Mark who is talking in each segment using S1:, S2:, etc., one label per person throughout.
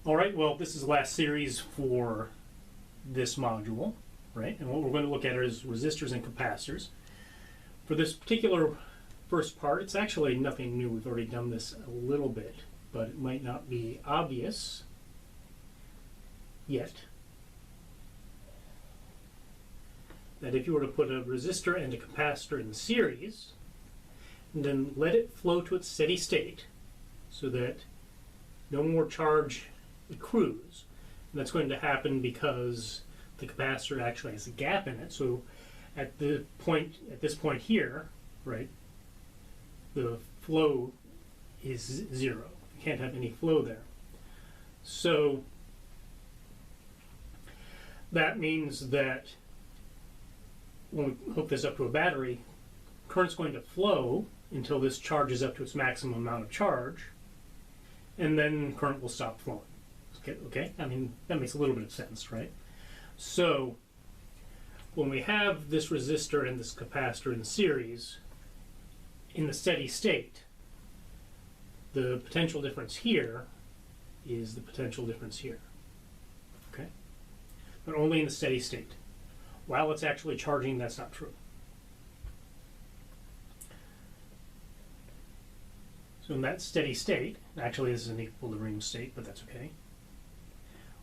S1: All right, well, this is the last series for this module, right? And what we're going to look at is resistors and capacitors. For this particular first part, it's actually nothing new. We've already done this a little bit, but it might not be obvious yet that if you were to put a resistor and a capacitor in series, and then let it flow to its steady state so that no more charge accrues. And that's going to happen because the capacitor actually has a gap in it. So at this point here, right, the flow is zero. You can't have any flow there. So that means that when we hook this up to a battery, current's going to flow until this charges up to its maximum amount of charge, and then current will stop flowing. Okay? I mean, that makes a little bit of sense, right? So when we have this resistor and this capacitor in series, in the steady state, the potential difference here is the potential difference here. Okay? But only in the steady state. While it's actually charging, that's not true. So in that steady state, actually this is an equilibrium state, but that's okay,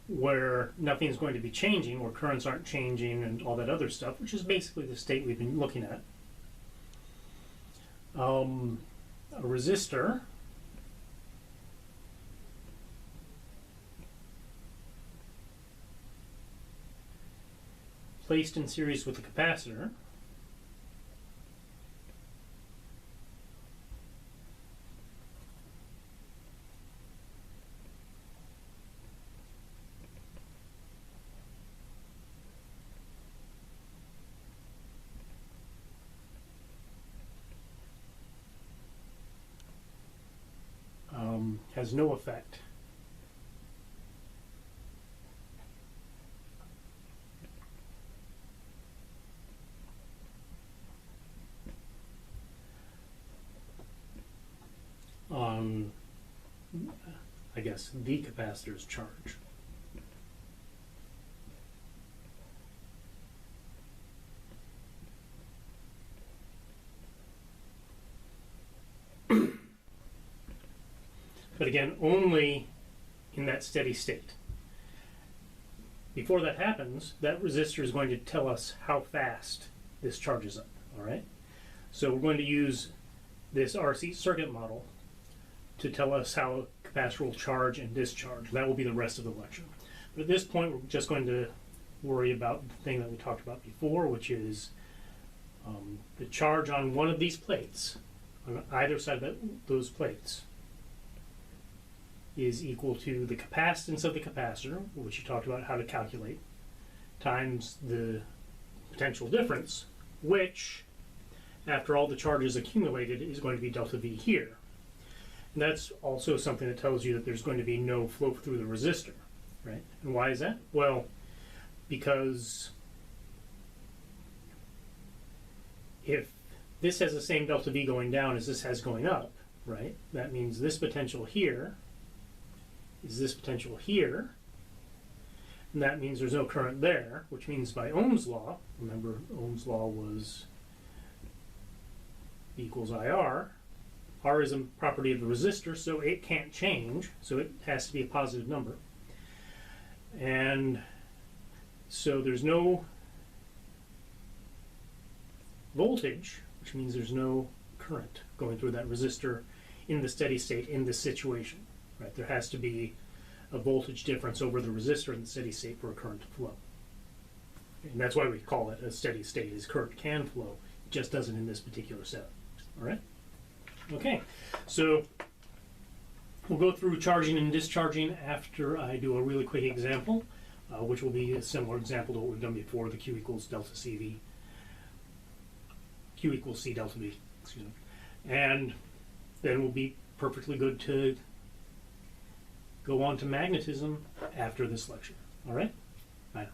S1: where nothing's going to be changing, where currents aren't changing and all that other stuff, which is basically the state we've been looking at. A resistor placed in series with a capacitor has no effect on, I guess, the capacitor's charge. But again, only in that steady state. Before that happens, that resistor is going to tell us how fast this charges up, all right? So we're going to use this RC circuit model to tell us how a capacitor will charge and discharge. That will be the rest of the lecture. But at this point, we're just going to worry about the thing that we talked about before, which is the charge on one of these plates, on either side of those plates, is equal to the capacitance of the capacitor, which you talked about how to calculate, times the potential difference, which, after all the charges accumulated, is going to be delta V here. And that's also something that tells you that there's going to be no flow through the resistor, right? And why is that? Well, because if this has the same delta V going down as this has going up, right, that means this potential here is this potential here, and that means there's no current there, which means by Ohm's law, remember Ohm's law was V equals IR, R is a property of the resistor, so it can't change, so it has to be a positive number. And so there's no voltage, which means there's no current going through that resistor in the steady state in this situation. Right, there has to be a voltage difference over the resistor in the steady state for a current to flow. And that's why we call it a steady state, is current can flow. It just doesn't in this particular setup. All right? Okay, so we'll go through charging and discharging after I do a really quick example, which will be a similar example to what we've done before, the Q equals delta CV, Q equals C delta V, excuse me. And then we'll be perfectly good to go on to magnetism after this lecture. All right? Bye now.